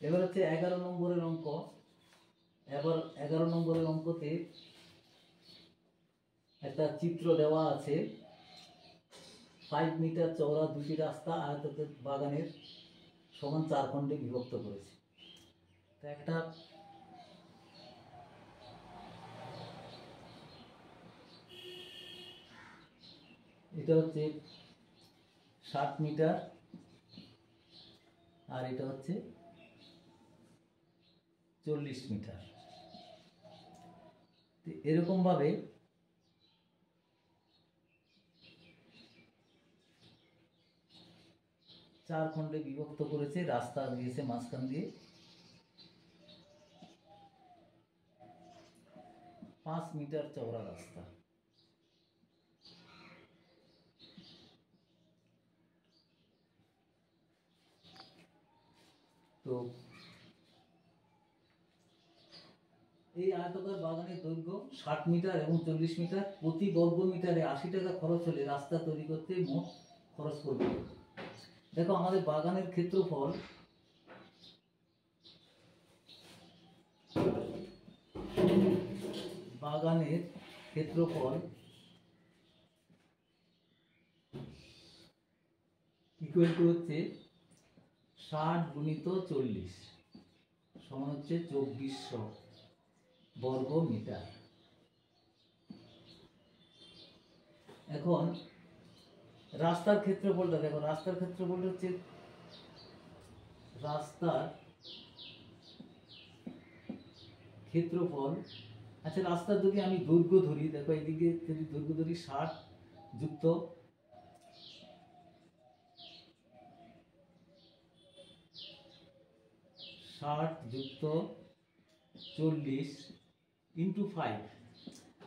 এবার হচ্ছে 11 নম্বরের অঙ্ক। এবার 11 নম্বরের অঙ্কতে একটা চিত্র দেওয়া আছে। 5 মিটার চওড়া দুটি রাস্তা আয়তাকার বাগানের সমান 4 খণ্ডে বিভক্ত করেছে। তো একটা এটা হচ্ছে 60 মিটার আর এটা হচ্ছে 40 মিটার। এরকম ভাবে 4 খণ্ডে বিভক্ত করেছে, রাস্তা দিয়েছে মাঝখান দিয়ে। 5 মিটার চওড়া রাস্তা। তো এই আয়তাকার বাগানের দৈর্ঘ্য 60 মিটার এবং 40 মিটার। প্রতি বর্গ মিটারে 80 টাকা খরচ হলে রাস্তা তৈরি করতে মোট খরচ পড়বে। দেখো আমাদের বাগানের ক্ষেত্রফল ইকুয়াল টু হচ্ছে 60 গুণিত 40 সমান হচ্ছে 2400 বর্গ মিটার। এখন রাস্তার ক্ষেত্রফলটা দেখো, রাস্তার ক্ষেত্রফলটা হচ্ছে রাস্তার ক্ষেত্রফল। আচ্ছা, রাস্তার যদি আমি দৈর্ঘ্য ধরি, দেখো এইদিকে যদি দৈর্ঘ্য ধরি 60 যুক্ত 40 ইন্টু 5,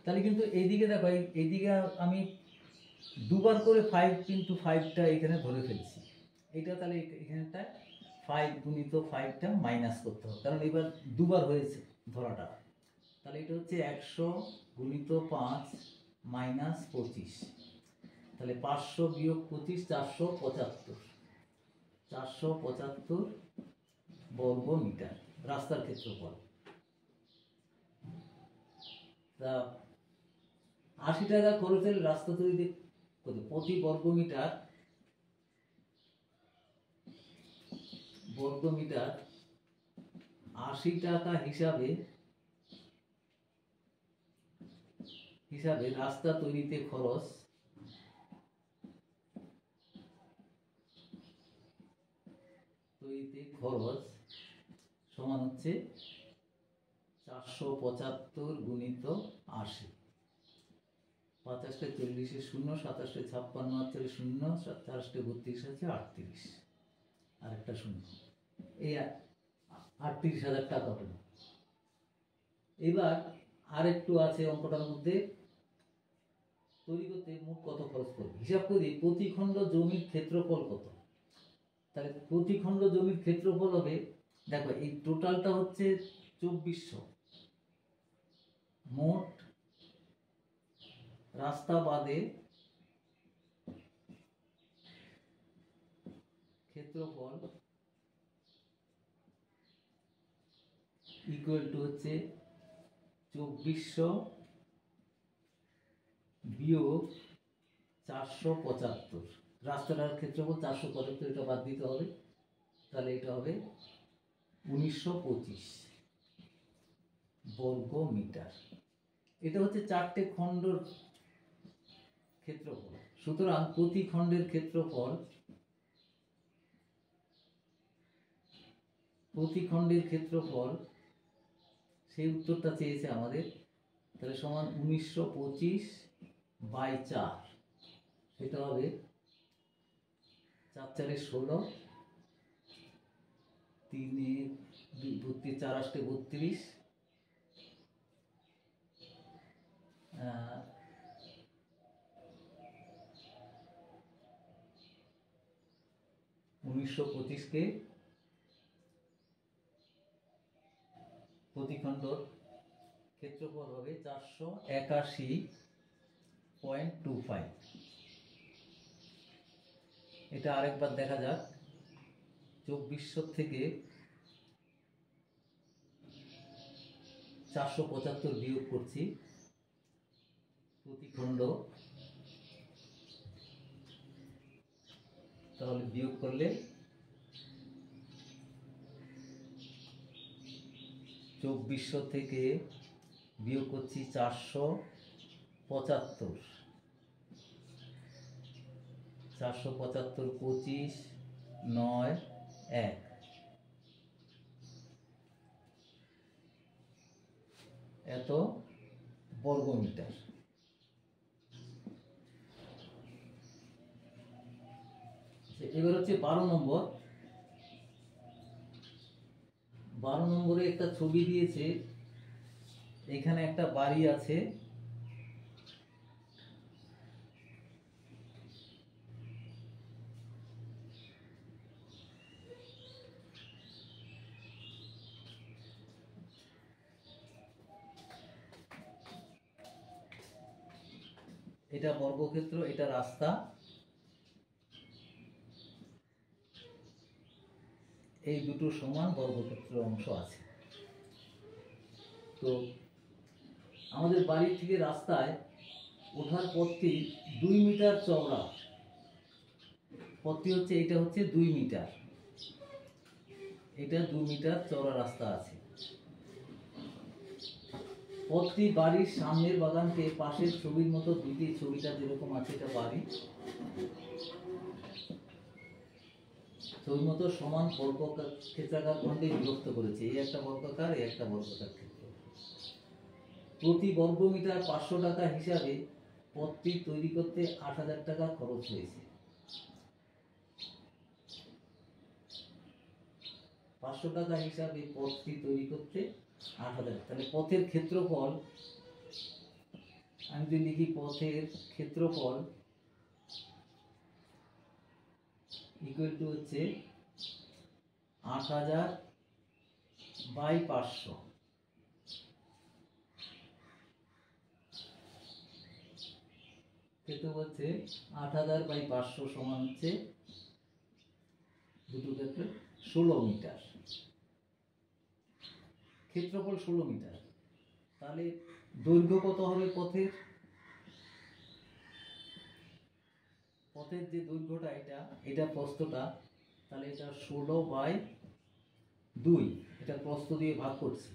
তাহলে কিন্তু এইদিকে দেখো, এইদিকে আমি দুবার করে 5 ইন্টু 5টা এখানে ধরে ফেলছি। এটা তাহলে এখানটা 5 গুণিত 5টা মাইনাস করতে হবে, কারণ এবার দুবার হয়েছে ধরাটা। তাহলে এটা হচ্ছে 100 গুণিত 5 মাইনাস 25, তাহলে 500 বিয়োগ 25 475 বর্গ মিটার রাস্তার ক্ষেত্রফল। তা 80 টাকা খরচের রাস্তা তৈরি প্রতি বর্গ মিটার 80 টাকা হিসাবে রাস্তা তৈরিতে খরচ সমান হচ্ছে 475 গুণিত 80। 50 40 শূন্য, 27 56 আছে 0, 4 32 আছে 38, আর একটা শূন্য, এই 38,000 টাকা হলো। এবার আরেকটু আছে অঙ্কটার মধ্যে, তৈরি করতে মোট কত খরচ করবে হিসাব করি। প্রতি খণ্ড জমির ক্ষেত্রফল কত? তাহলে প্রতি খণ্ড জমির ক্ষেত্রফল হবে, দেখো এই টোটালটা হচ্ছে 2400, মোট রাস্তা বাদে ক্ষেত্রফল ইকুয়াল টু হচ্ছে 2400 বিয়োগ 475। রাস্তাটার ক্ষেত্রফল 475, এটা বাদ দিতে হবে, তাহলে এটা হবে 1925 বর্গ মিটার। এটা হচ্ছে 4টে খণ্ডের ক্ষেত্রফল। সুতরাং প্রতি খণ্ডের ক্ষেত্রফল সেই উত্তরটা চেয়েছে আমাদের, তাহলে সমান 1925/4, সেটা হবে 4 4 16, 3 32, 4 8 32, 1925কে প্রতি খণ্ডর ক্ষেত্রফল হবে 481.25। এটা আরেকবার দেখা যাক। 2400 থেকে 475 বিয়োগ করছি প্রতি খণ্ড, তাহলে বিয়োগ করলে 2400 থেকে বিয়োগ করছি 475, 475 25 9 1, এত বর্গমিটার। এবার হচ্ছে 12 নম্বর। 12 নম্বরে একটা ছবি দিয়েছে, এখানে একটা বাড়ি আছে, এটা বর্গক্ষেত্র, এটা রাস্তা, এই দুটো সমান বর্গক্ষেত্র অংশ আছে। তো আমাদের বাড়ি থেকে রাস্তায় ওঠার পথটি 2 মিটার চওড়া, পথটি হচ্ছে, এটা হচ্ছে 2 মিটার, এটা 2 মিটার চওড়া রাস্তা আছে। পথটি বাড়ির সামনের বাগানকে পাশের ছবির মতো, দুটি ছবিটা যেরকম আছে, এটা বাড়ি, ছবির মতো সমান বর্গক্ষেত্রাকার খণ্ডে বিভক্ত করেছে। এই একটা বর্গাকার, এই একটা বর্গাকার ক্ষেত্র। প্রতি বর্গ মিটার 500 টাকা হিসাবে পথটি তৈরি করতে 8000 টাকা খরচ হয়েছে। 500 টাকা হিসাবে পথটি তৈরি করতে 8000, তাহলে পথের ক্ষেত্রফল, আমি যদি লিখি পথের ক্ষেত্রফল ইকুয়াল টু হচ্ছে 8000 বাই 500, ক্ষেত্র হচ্ছে 8000 বাই 500 সমান হচ্ছে দুটো ক্ষেত্রে 16 মিটার, ক্ষেত্রফল 16 মিটার। তাহলে দৈর্ঘ্য কত হবে পথের? পথের যে দৈর্ঘ্যটা, এটা প্রস্থটা, তাহলে এটা 16 বাই 2, এটা প্রস্থ দিয়ে ভাগ করছি,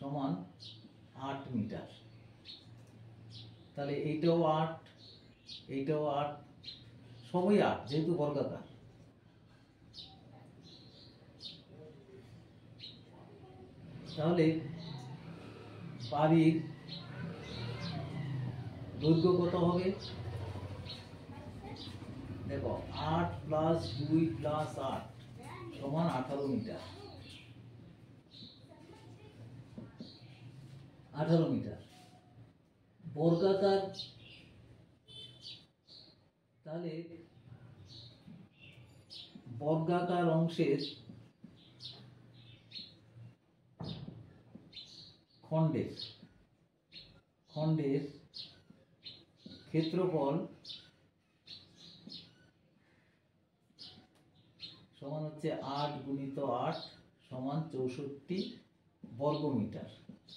সমান 8 মিটার। তাহলে এইটাও 8, এইটাও 8, সবই 8, যেহেতু বর্গাকার। তাহলে বাড়ির দৈর্ঘ্য কত হবে? দেখো, 8 প্লাস 2 প্লাস 8 সমান 18 মিটার, 18 মিটার বর্গাকার। তাহলে বর্গাকার অংশের খণ্ডের ক্ষেত্রফল সমান হচ্ছে 8 গুণিত 8 সমান 64 বর্গমিটার।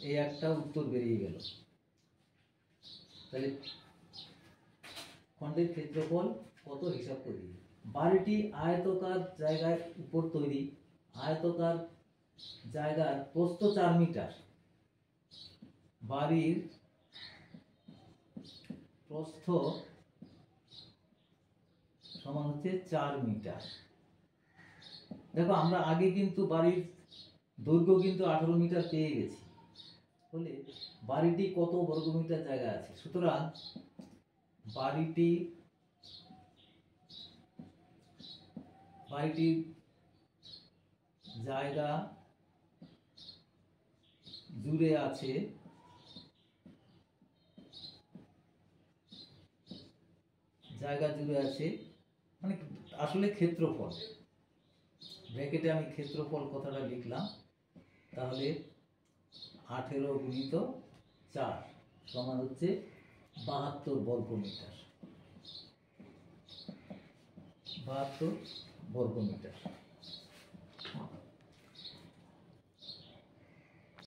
এই একটা উত্তর বেরিয়ে গেল। তাহলে খণ্ডের ক্ষেত্রফল কত হিসাব করি। বাড়িটি আয়তকার জায়গার উপর তৈরি, আয়তকার জায়গার প্রস্থ 4 মিটার, বাড়ির প্রস্থ সমান হচ্ছে 4 মিটার। দেখো, আমরা আগে কিন্তু বাড়ির দৈর্ঘ্য কিন্তু 18 মিটার পেয়ে গেছি, বলে বাড়িটি কত বর্গমিটার জায়গা আছে। সুতরাং বাড়িটির জায়গা জুড়ে আছে মানে আসলে ক্ষেত্রফল, ব্র্যাকেটে আমি ক্ষেত্রফল কথাটা লিখলাম। তাহলে 18 গুণিত 4 সমান হচ্ছে 72 বর্গমিটার, 72 বর্গমিটার।